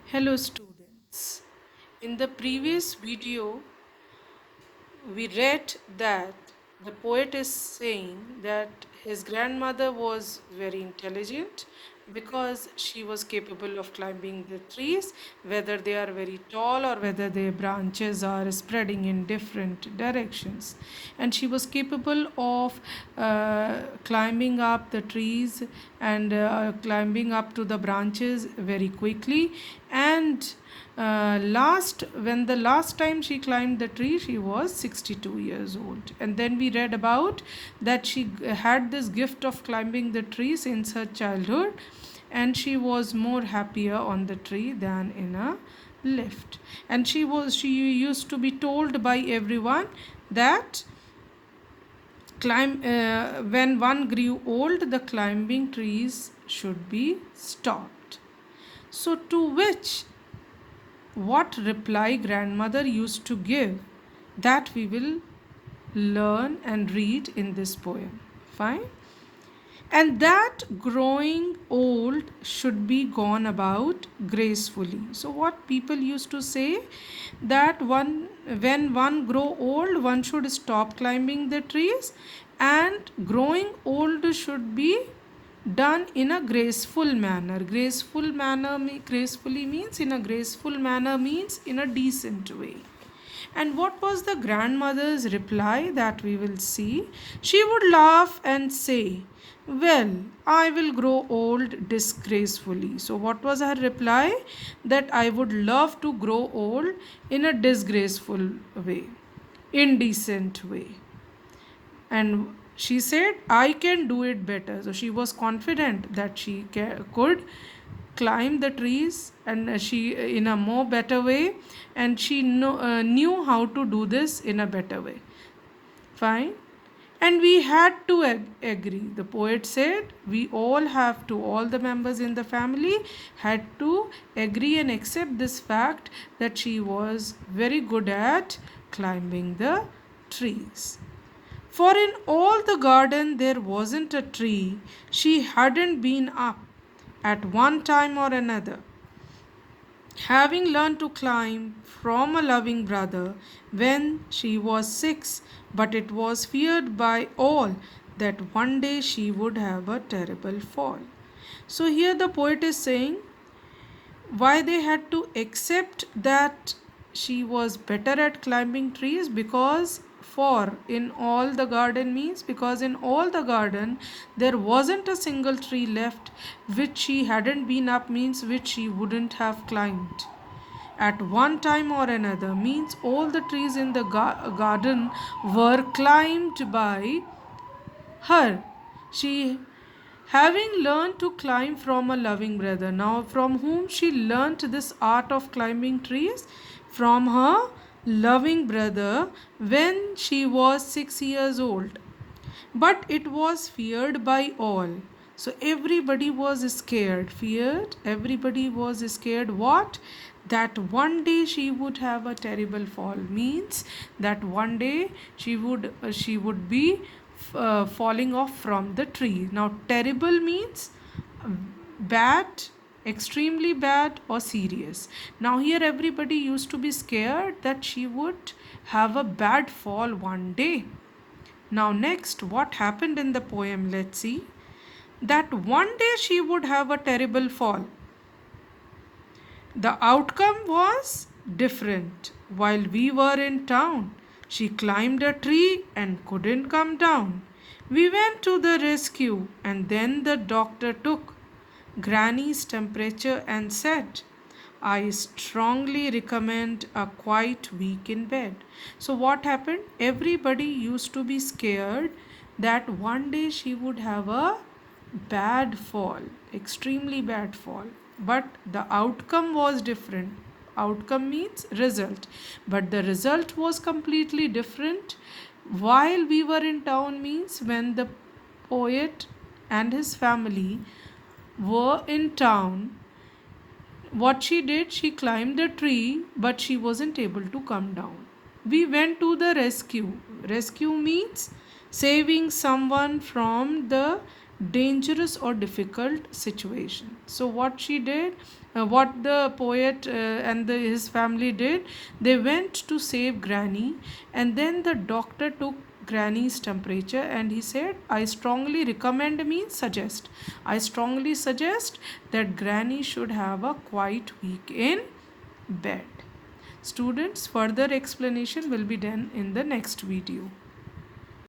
Hello students. In the previous video, we read that the poet is saying that his grandmother was very intelligent because she was capable of climbing the trees, whether they are very tall or whether their branches are spreading in different directions. And she was capable of climbing up the trees and climbing up to the branches very quickly. And when the last time she climbed the tree, she was 62 years old. And then we read about that she had this gift of climbing the tree since her childhood, and she was more happier on the tree than in a lift. And she used to be told by everyone that when one grew old, the climbing trees should be stopped. So to which what reply grandmother used to give, that we will learn and read in this poem. Fine. And that growing old should be gone about gracefully. So what people used to say, that when one grow old, one should stop climbing the trees, and growing old should be done in a graceful manner. Gracefully means in a graceful manner, means in a decent way. And what was the grandmother's reply, that we will see. She would laugh and say, well, I will grow old disgracefully. So what was her reply? That I would love to grow old in a disgraceful way, indecent way. And she said, I can do it better. So she was confident that she could climb the trees, and she in a more better way, and she knew how to do this in a better way. Fine. And we had to agree. The poet said we all have to, all the members in the family had to agree and accept this fact that she was very good at climbing the trees. For in all the garden there wasn't a tree she hadn't been up at one time or another, having learned to climb from a loving brother when she was 6, but it was feared by all that one day she would have a terrible fall. So here the poet is saying why they had to accept that she was better at climbing trees, because for in all the garden means because in all the garden there wasn't a single tree left which she hadn't been up, means which she wouldn't have climbed at one time or another, means all the trees in the garden were climbed by her. She having learned to climb from a loving brother. Now, from whom she learnt this art of climbing trees? From her loving brother when she was 6 years old. But it was feared by all. So everybody was scared, feared. Everybody was scared. What? That one day she would have a terrible fall, means that one day she would be falling off from the tree. Now terrible means bad, extremely bad, or serious. Now here everybody used to be scared that she would have a bad fall one day. Now, next, what happened in the poem? Let's see. That one day she would have a terrible fall. The outcome was different. While we were in town, she climbed a tree and couldn't come down. We went to the rescue, and then the doctor took Granny's temperature and said, I strongly recommend a quiet week in bed. So, what happened? Everybody used to be scared that one day she would have a bad fall, extremely bad fall. But the outcome was different. Outcome means result. But the result was completely different. While we were in town means when the poet and his family were in town, what she did, she climbed a tree, but she wasn't able to come down. We went to the rescue. Rescue means saving someone from the dangerous or difficult situation. So what she did, what the poet and his family did, they went to save Granny, and then the doctor took Granny's temperature and he said, I strongly recommend means suggest. I strongly suggest that Granny should have a quiet week in bed. Students, further explanation will be done in the next video.